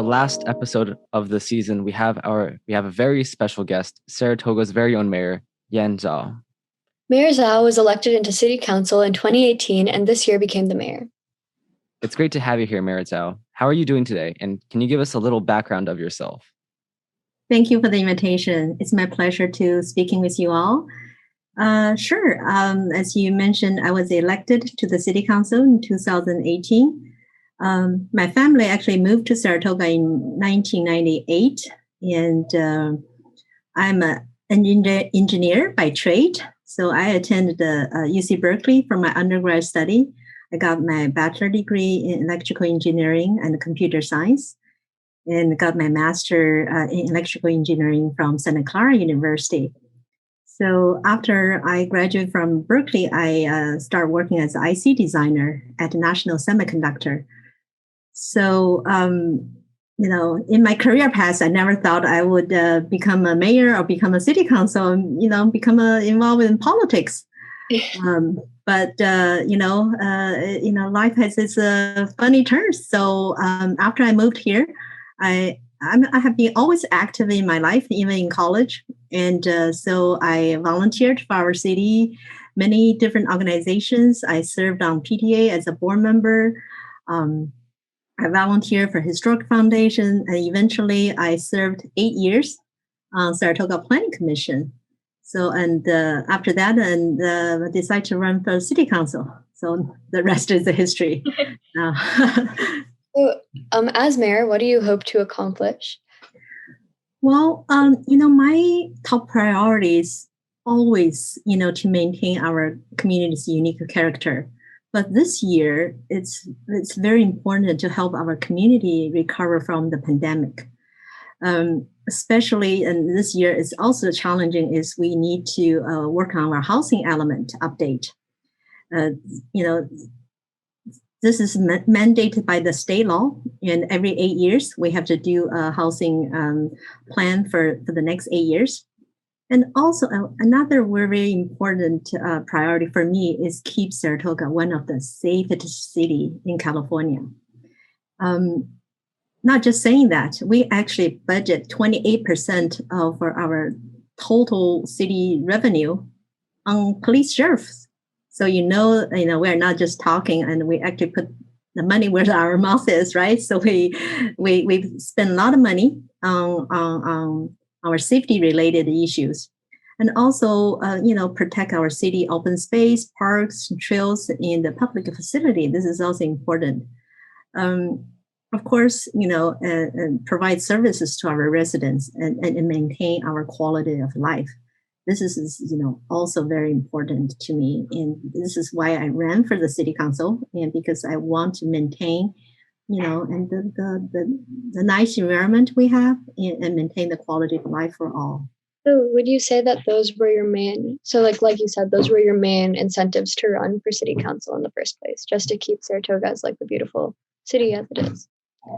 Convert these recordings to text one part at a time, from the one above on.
our last episode of the season, we have a very special guest, Saratoga's very own mayor, Yan Zhao. Mayor Zhao was elected into city council in 2018 and this year became the mayor. It's great to have you here, Mayor Zhao. How are you doing today? And can you give us a little background of yourself? Thank you for the invitation. It's my pleasure to speaking with you all. Sure. As you mentioned, I was elected to the city council in 2018. My family actually moved to Saratoga in 1998, and I'm an engineer by trade. So I attended UC Berkeley for my undergrad study. I got my bachelor degree in electrical engineering and computer science, and got my master in electrical engineering from Santa Clara University. So after I graduated from Berkeley, I started working as an IC designer at National Semiconductor. So, in my career path, I never thought I would become a mayor or become a city council, become involved in politics. But life has its funny turns. So after I moved here, I have been always active in my life, even in college. And so I volunteered for our city, many different organizations. I served on PTA as a board member. I volunteered for Historic Foundation, and eventually I served 8 years on Saratoga Planning Commission. So, and after that, I decided to run for city council. So the rest is the history. So, as mayor, what do you hope to accomplish? Well, my top priority is always, to maintain our community's unique character. But this year, it's very important to help our community recover from the pandemic. Especially, and this year is also challenging, is we need to work on our housing element update. This is mandated by the state law, and every 8 years we have to do a housing plan for the next 8 years. And also another very important priority for me is keep Saratoga one of the safest city in California. Not just saying that, we actually budget 28% of our total city revenue on police sheriffs. So we're not just talking, and we actually put the money where our mouth is, right? So we spend a lot of money on our safety related issues, and also protect our city open space, parks, trails, and the public facility. This is also important. Of course, and provide services to our residents and maintain our quality of life. This is also very important to me, and this is why I ran for the city council, and because I want to maintain, and the nice environment we have, and maintain the quality of life for all. So would you say that those were your main, like you said, those were your main incentives to run for city council in the first place, just to keep Saratoga as the beautiful city as it is?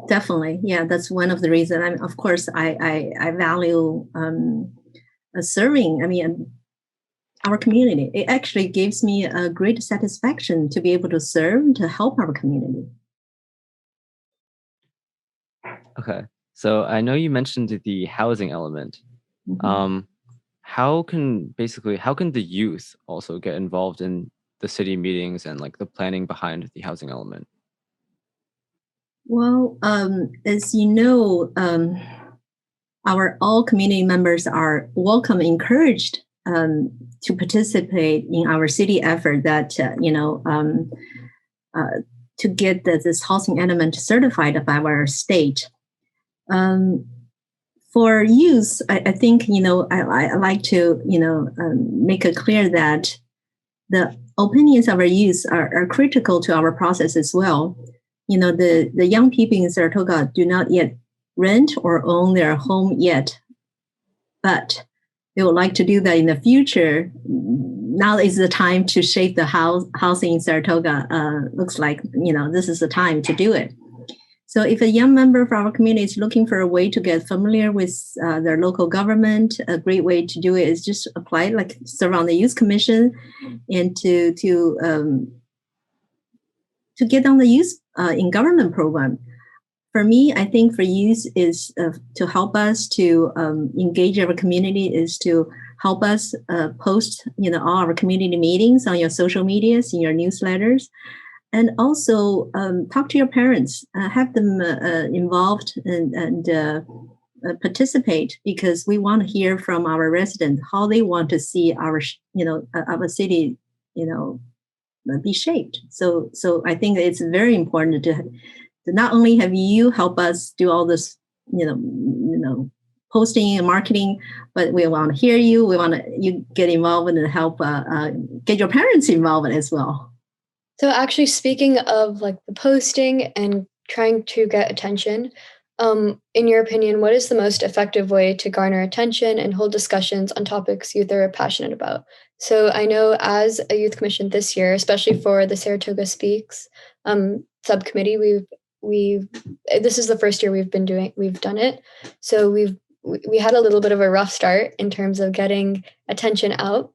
Definitely. Yeah, that's one of the reasons. Of course, I value serving. Our community. It actually gives me a great satisfaction to be able to serve, to help our community. Okay. So I know you mentioned the housing element. Mm-hmm. How can the youth also get involved in the city meetings and the planning behind the housing element? Well, as you know, our all community members are welcome, encouraged to participate in our city effort that to get this housing element certified by our state. For youth, I think I like to make it clear that the opinions of our youth are critical to our process as well. The young people in Saratoga do not yet rent or own their home yet, but they would like to do that in the future. Now is the time to shape the housing in Saratoga. Looks like this is the time to do it. So if a young member of our community is looking for a way to get familiar with their local government, a great way to do it is just apply, serve on the youth commission, and to get on the youth in government program. for me, I think for youth is to help us to engage our community, is to help us post, all our community meetings on your social medias, in your newsletters, and also talk to your parents, have them involved and participate, because we want to hear from our residents how they want to see our city, be shaped. So I think it's very important to not only have you help us do all this, posting and marketing, but we want to hear you. We want you get involved and help get your parents involved as well. So actually, speaking of like the posting and trying to get attention, in your opinion, what is the most effective way to garner attention and hold discussions on topics youth are passionate about? So I know as a youth commission this year, especially for the Saratoga Speaks subcommittee, this is the first year we've done it. So we had a little bit of a rough start in terms of getting attention out,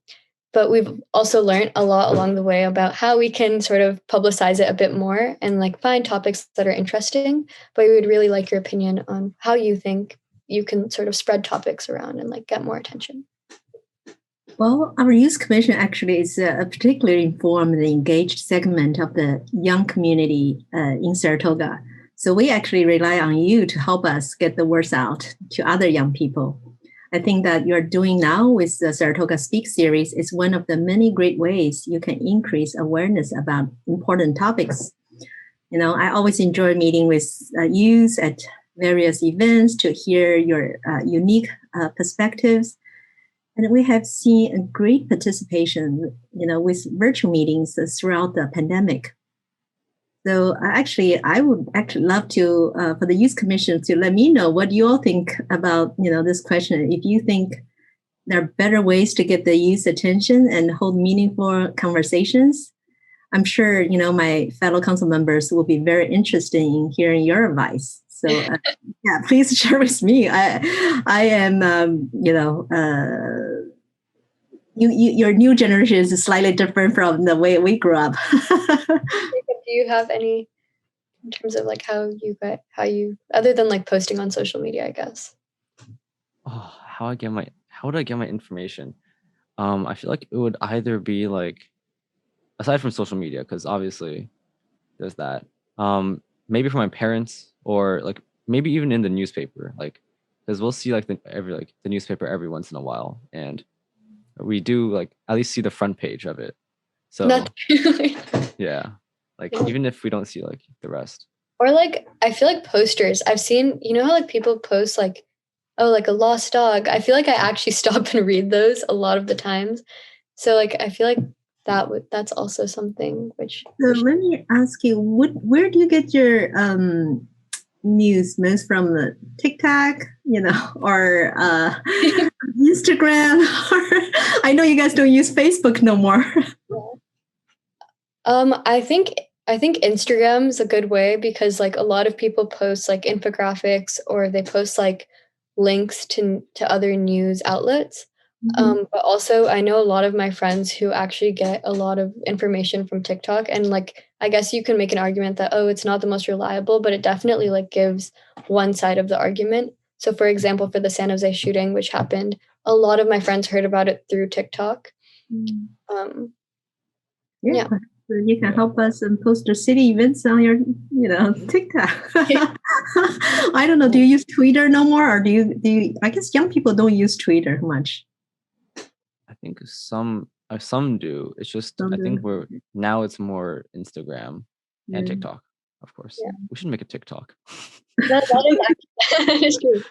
but we've also learned a lot along the way about how we can sort of publicize it a bit more and like find topics that are interesting. But we would really like your opinion on how you think you can sort of spread topics around and like get more attention. Well, our youth commission actually is a particularly informed and engaged segment of the young community in Saratoga. So we actually rely on you to help us get the words out to other young people. I think that you're doing now with the Saratoga Speak series is one of the many great ways you can increase awareness about important topics. I always enjoy meeting with youth at various events to hear your unique perspectives. And we have seen a great participation, with virtual meetings throughout the pandemic. So I would actually love to, for the Youth Commission, to let me know what you all think about, this question. If you think there are better ways to get the youth attention and hold meaningful conversations, I'm sure, my fellow council members will be very interested in hearing your advice. So yeah, please share with me. I am, your new generation is slightly different from the way we grew up. Do you have any in terms of like how you other than like posting on social media, I guess? Oh, how would I get my information? I feel like it would either be like, aside from social media, because obviously there's that. Maybe from my parents, or like maybe even in the newspaper, like because we'll see like the newspaper every once in a while, and we do like at least see the front page of it. So Not really. Yeah, like even if we don't see like the rest. Or like I feel like posters. I've seen, how like people post like, oh, like a lost dog. I feel like I actually stop and read those a lot of the times. So like I feel like that's also something which. So let me ask you, where do you get your news? Most from the TikTok, or Instagram? Or I know you guys don't use Facebook no more. I think Instagram's a good way, because like a lot of people post like infographics, or they post like links to other news outlets. Mm-hmm. But also I know a lot of my friends who actually get a lot of information from TikTok, and like I guess you can make an argument that, oh, it's not the most reliable, but it definitely like gives one side of the argument. So for example, for the San Jose shooting, which happened, a lot of my friends heard about it through TikTok. Yeah. So you can help us and post the city events on your, TikTok. I don't know. Do you use Twitter no more, or do you? I guess young people don't use Twitter much. I think some do. It's just I think it's more Instagram and TikTok, of course. Yeah. We should make a TikTok. That is true.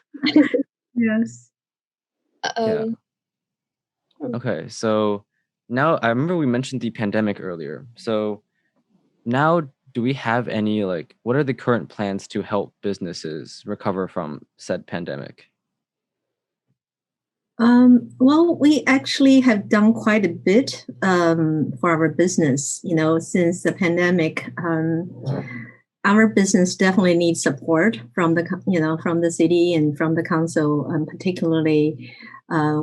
Yes. Yeah. Okay, so now I remember we mentioned the pandemic earlier. So now, do we have any what are the current plans to help businesses recover from said pandemic? Well, we actually have done quite a bit for our business, since the pandemic. Our business definitely needs support from the city and from the council. Particularly,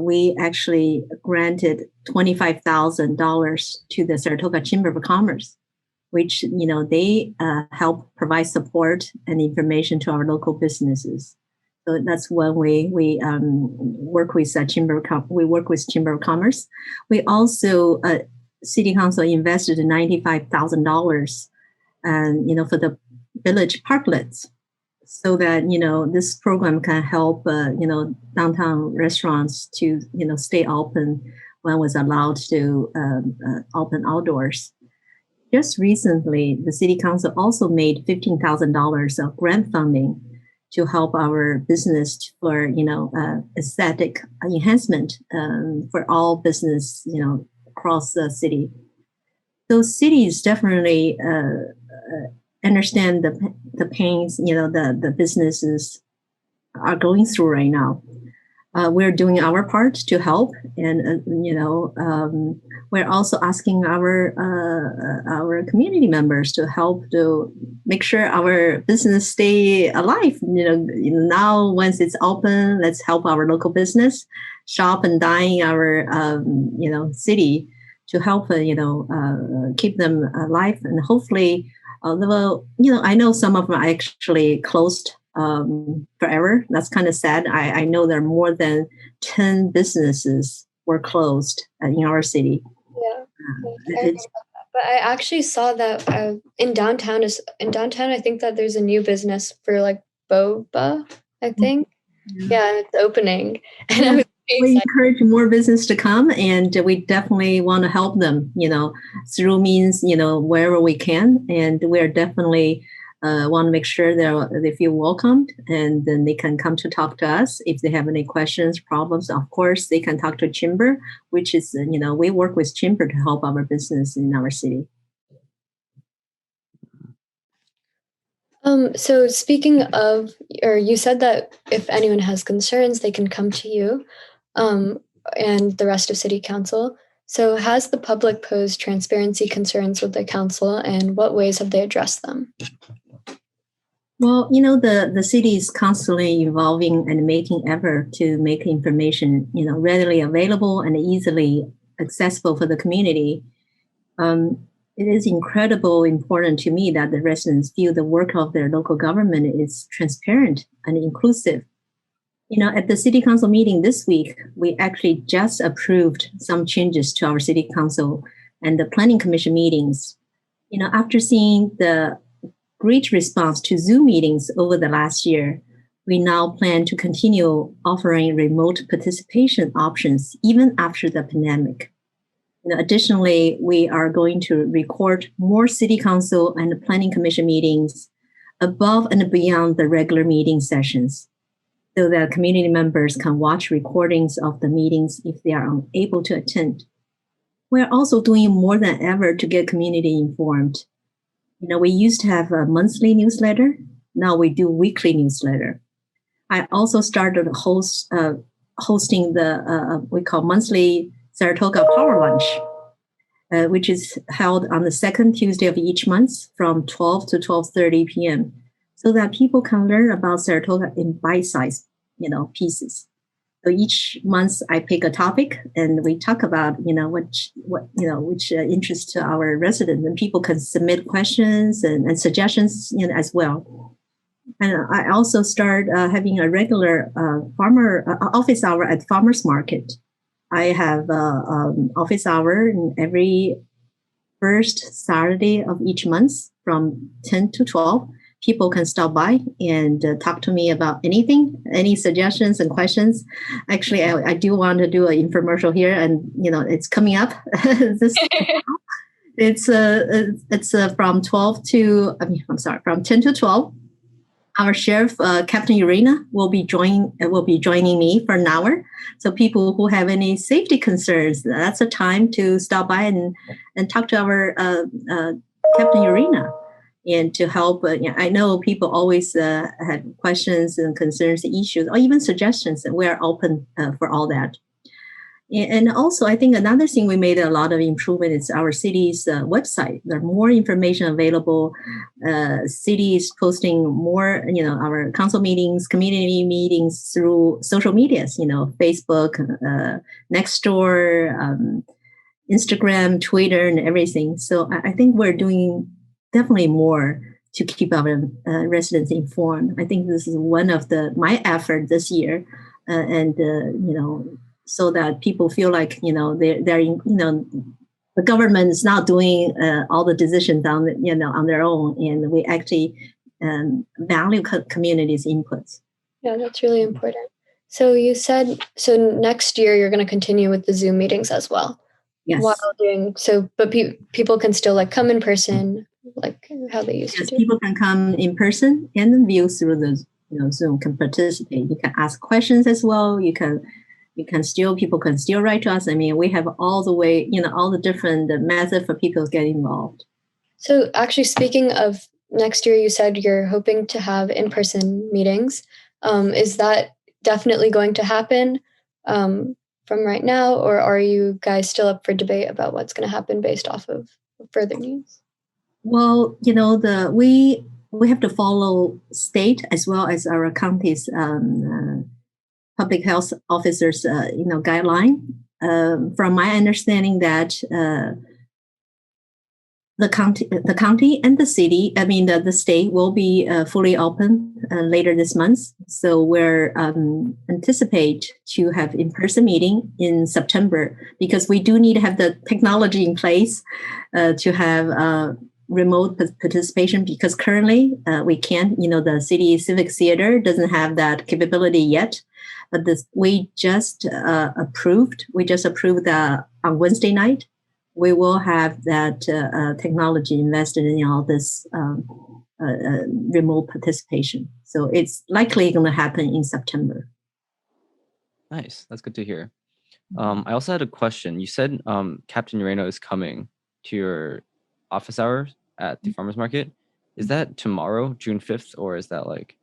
we actually granted $25,000 to the Saratoga Chamber of Commerce, which, they help provide support and information to our local businesses. So that's one way we work with we work with Chamber of Commerce. We also, City Council invested $95,000 for the village parklets, so that this program can help downtown restaurants to stay open when was allowed to open outdoors. Just recently, the City Council also made $15,000 of grant funding to help our business for aesthetic enhancement for all business across the city. So cities definitely understand the pains the businesses are going through right now. We're doing our part to help, and we're also asking our community members to help to make sure our business stay alive. Now once it's open, let's help our local business shop and dine our city to help keep them alive, and hopefully, although I know some of them are actually closed forever. That's kind of sad. I know there are more than 10 businesses were closed in our city. Yeah, but I actually saw that in downtown. I think that there's a new business for like boba. I think, yeah, it's opening, and I was we encourage more business to come, and we definitely want to help them. Through means wherever we can, and we're definitely. Want to make sure they feel welcomed, and then they can come to talk to us if they have any questions, problems. Of course, they can talk to Chamber, which is we work with Chamber to help our business in our city. So speaking of, or you said that if anyone has concerns, they can come to you, and the rest of City Council. So has the public posed transparency concerns with the council, and what ways have they addressed them? Well, the city is constantly evolving and making effort to make information, readily available and easily accessible for the community. It is incredibly important to me that the residents feel the work of their local government is transparent and inclusive. At the City Council meeting this week, we actually just approved some changes to our City Council and the Planning Commission meetings. After seeing the great response to Zoom meetings over the last year, we now plan to continue offering remote participation options even after the pandemic. Additionally, we are going to record more City Council and Planning Commission meetings above and beyond the regular meeting sessions, so that community members can watch recordings of the meetings if they are unable to attend. We're also doing more than ever to get community informed. We used to have a monthly newsletter. Now we do weekly newsletter. I also started hosting the we call monthly Saratoga Power Lunch, which is held on the second Tuesday of each month from 12 to 12:30 p.m. so that people can learn about Saratoga in bite-sized, pieces. So each month I pick a topic and we talk about, which interests to our residents, and people can submit questions and suggestions, as well. And I also start having a regular office hour at farmers market. I have office hour every first Saturday of each month from 10 to 12. People can stop by and talk to me about anything, any suggestions and questions. Actually, I do want to do an infomercial here, and it's coming up. It's from 10 to 12. Our sheriff, Captain Urena, will be joining me for an hour. So people who have any safety concerns, that's a time to stop by and talk to our Captain Urena. And to help, I know people always have questions and concerns, issues, or even suggestions, and we're open for all that. And also, I think another thing we made a lot of improvement is our city's website. There are more information available. Cities posting more, our council meetings, community meetings through social medias, Facebook, Nextdoor, Instagram, Twitter, and everything. So I think we're doing definitely more to keep our residents informed. I think this is one of my effort this year, and so that people feel like they're in, the government is not doing all the decisions on their own, and we actually value community's inputs. Yeah, that's really important. So you said, so next year you're going to continue with the Zoom meetings as well. Yes. While doing so, but people can still like come in person, like how they used to do. People can come in person and view through the Zoom, can participate. You can ask questions as well. People can still write to us. I mean, we have all the different methods for people to get involved. So actually, speaking of next year, you said you're hoping to have in-person meetings. Is that definitely going to happen from right now, or are you guys still up for debate about what's going to happen based off of further news? Well, we have to follow state as well as our county's public health officers, guideline. From my understanding, that the county and the city, the state will be fully open later this month. So we're anticipate to have in-person meeting in September, because we do need to have the technology in place to have remote participation, because currently we can't, the city civic theater doesn't have that capability yet. But we just approved that on Wednesday night. We will have that technology invested in all this remote participation. So it's likely going to happen in September. Nice. That's good to hear. I also had a question. You said Captain Urano is coming to your office hours at the farmers market. Is that tomorrow, June 5th, or is that like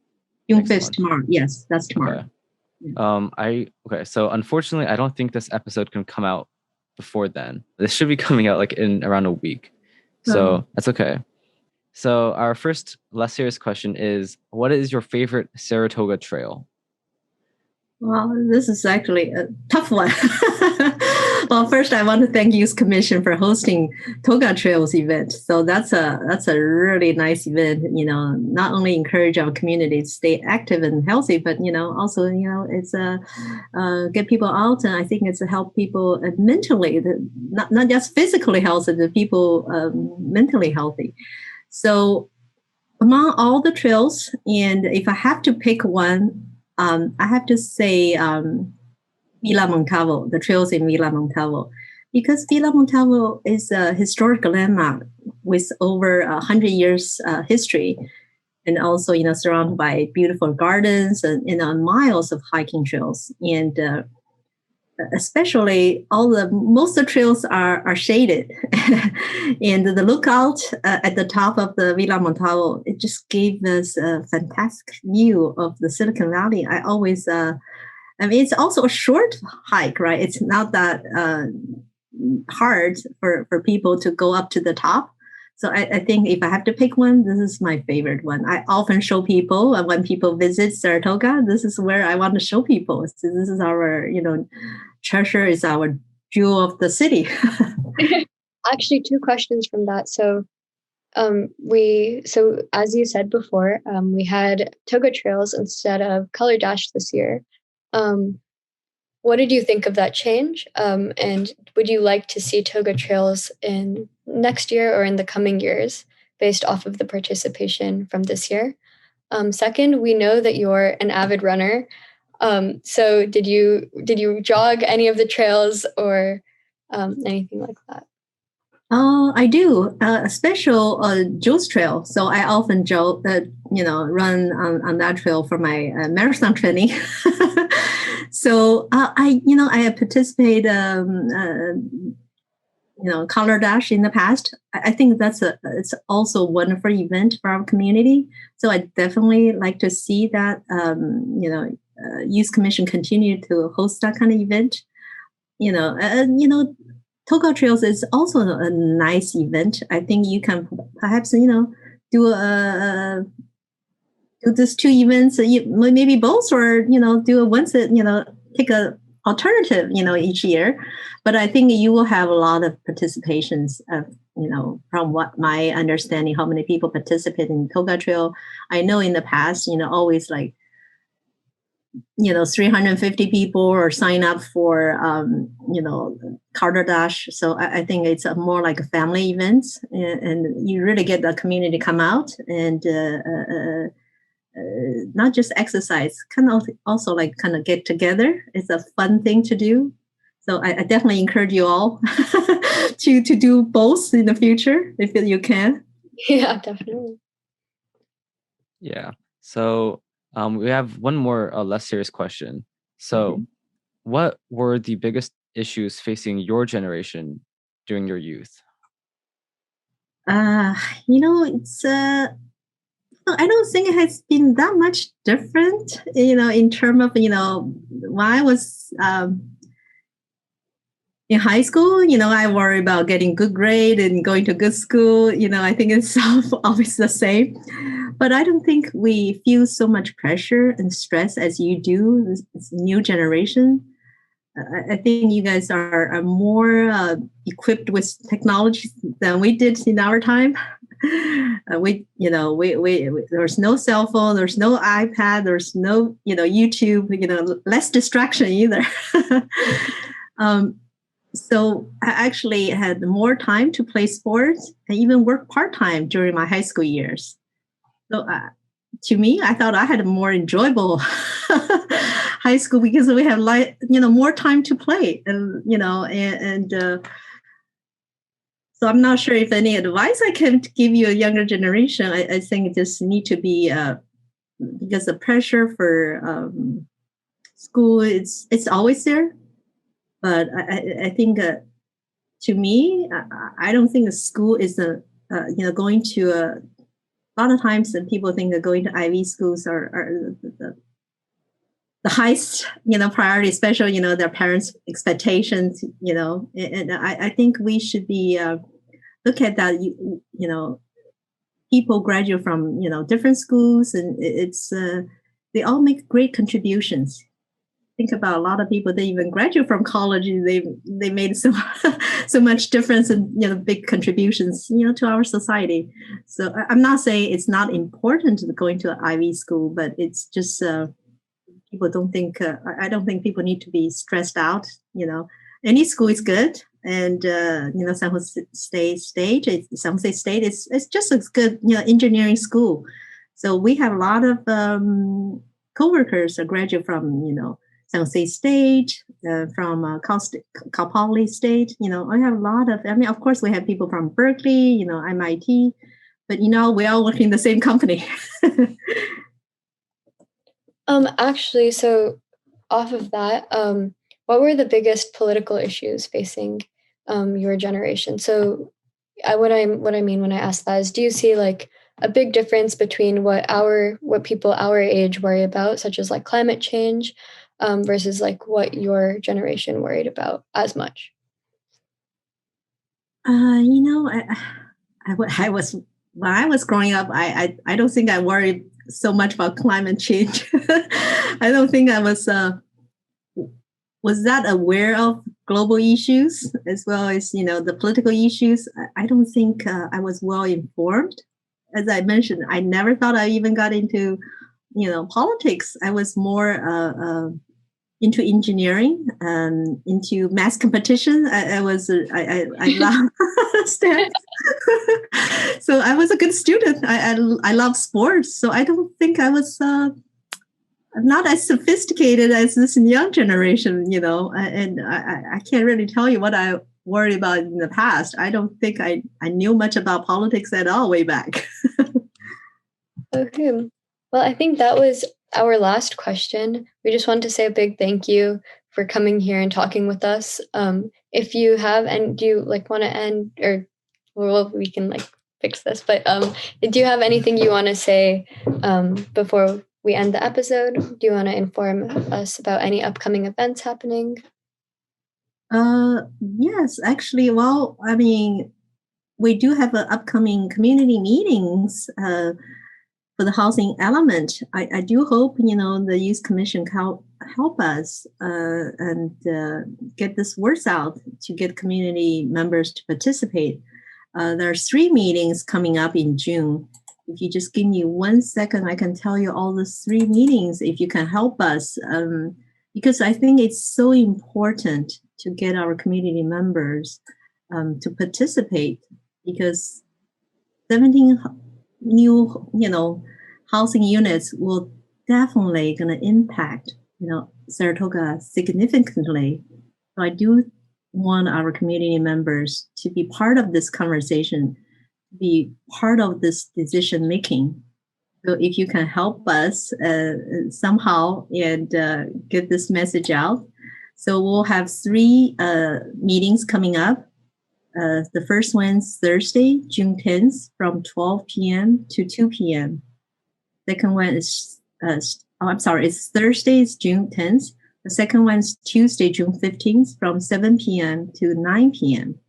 June 5th tomorrow? Yes, that's tomorrow. Okay. Okay. So unfortunately, I don't think this episode can come out before then. This should be coming out like in around a week. So that's okay. So our first less serious question is, what is your favorite Saratoga trail? Well, this is actually a tough one. Well, first I want to thank Youth Commission for hosting Toga Trails event. So that's a really nice event. Not only encourage our community to stay active and healthy, but also it's get people out, and I think it's help people mentally, not just physically healthy, but people mentally healthy. So among all the trails, and if I have to pick one, I have to say Villa Montalvo, the trails in Villa Montalvo, because Villa Montalvo is a historic landmark with over 100 years history, and also surrounded by beautiful gardens and miles of hiking trails, and especially most of the trails are shaded, and the lookout at the top of the Villa Montalvo, it just gave us a fantastic view of the Silicon Valley. I always, it's also a short hike, right? It's not that hard for people to go up to the top. So I think if I have to pick one, this is my favorite one. I often show people when people visit Saratoga, this is where I want to show people. So this is our, treasure, is our jewel of the city. Actually, two questions from that. So as you said before, we had Toga Trails instead of Color Dash this year. What did you think of that change? And would you like to see Toga Trails in next year or in the coming years based off of the participation from this year? Second, we know that you're an avid runner. So did you jog any of the trails or anything like that? I do a special Joe's Trail. So I often run on that trail for my marathon training. So I have participated Color Dash in the past. I think it's also a wonderful event for our community. So I definitely like to see that Youth Commission continue to host that kind of event. Toga Trails is also a nice event. I think you can perhaps do these two events, maybe both, or do it once. Take a alternative, each year. But I think you will have a lot of participations of, from what my understanding, how many people participate in Toga Trail. I know in the past, always like, 350 people or sign up for, Carter Dash. So I think it's more like a family event, and you really get the community come out and not just exercise, kind of also like kind of get together. It's a fun thing to do. So I definitely encourage you all to do both in the future if you can. Yeah, definitely. Yeah. So we have one more less serious question. So what were the biggest issues facing your generation during your youth? It's I don't think it has been that much different, in terms of, when I was in high school, I worry about getting good grade and going to good school. I think it's always the same. But I don't think we feel so much pressure and stress as you do, this new generation. I think you guys are more equipped with technology than we did in our time. We there's no cell phone, there's no iPad, there's no YouTube, less distraction either. So I actually had more time to play sports and even work part time during my high school years. So to me, I thought I had a more enjoyable high school because we have more time to play, and so I'm not sure if any advice I can give you a younger generation. I think it just need to be because the pressure for school it's always there, but I think to me I don't think a school is going to a lot of times that people think that going to Ivy schools are the highest, priority, especially, their parents' expectations, and I think we should be, look at that, people graduate from, different schools and it's, they all make great contributions. Think about a lot of people, they even graduate from college, they made so so much difference and big contributions to our society. So I'm not saying it's not important to going to an Ivy school, but it's just people don't think I don't think people need to be stressed out. Any school is good, and San Jose State it's just as good engineering school. So we have a lot of coworkers that graduate from San Jose State, from Cal Poly State. I have a lot of. I mean, of course, we have people from Berkeley, MIT, but we all work in the same company. Actually, so off of that, what were the biggest political issues facing your generation? So, what I mean when I ask that is, do you see like a big difference between what people our age worry about, such as like climate change, versus like what your generation worried about as much? I was when I was growing up, I don't think I worried so much about climate change. I don't think I was that aware of global issues as well as the political issues. I don't think I was well informed. As I mentioned, I never thought I even got into politics. I was more into engineering, into math competition. I love stats. So I was a good student. I love sports. So I don't think I was not as sophisticated as this young generation, and I can't really tell you what I worried about in the past. I don't think I knew much about politics at all way back. Okay. Well, I think that was our last question. We just wanted to say a big thank you for coming here and talking with us. If you have, and do you like want to end, or well, we can like fix this, but do you have anything you want to say before we end the episode? Do you want to inform us about any upcoming events happening? Yes, actually, well, I mean, we do have upcoming community meetings for for the housing element, I do hope, the Youth Commission help us and get this words out to get community members to participate. There are 3 meetings coming up in June. If you just give me 1 second, I can tell you all the 3 meetings if you can help us, because I think it's so important to get our community members to participate, because 17 new, housing units will definitely going to impact, Saratoga significantly. So I do want our community members to be part of this conversation, be part of this decision making. So if you can help us somehow and get this message out. So we'll have 3 meetings coming up. The first one's Thursday, June 10th, from 12 p.m. to 2 p.m. Second one is, it's Thursday, it's June 10th. The second one's Tuesday, June 15th, from 7 p.m. to 9 p.m.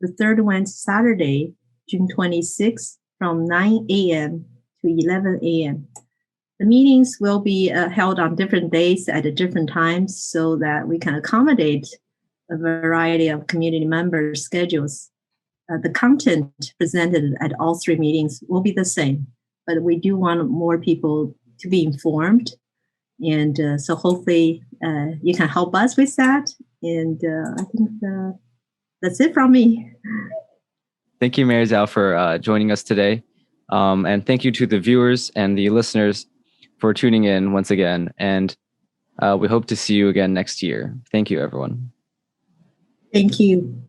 The third one's Saturday, June 26th, from 9 a.m. to 11 a.m. The meetings will be held on different days at different times so that we can accommodate a variety of community members' schedules. The content presented at all 3 meetings will be the same, but we do want more people to be informed. And so hopefully you can help us with that. And I think that's it from me. Thank you, Mary Zhao, for joining us today. And thank you to the viewers and the listeners for tuning in once again. And we hope to see you again next year. Thank you, everyone. Thank you.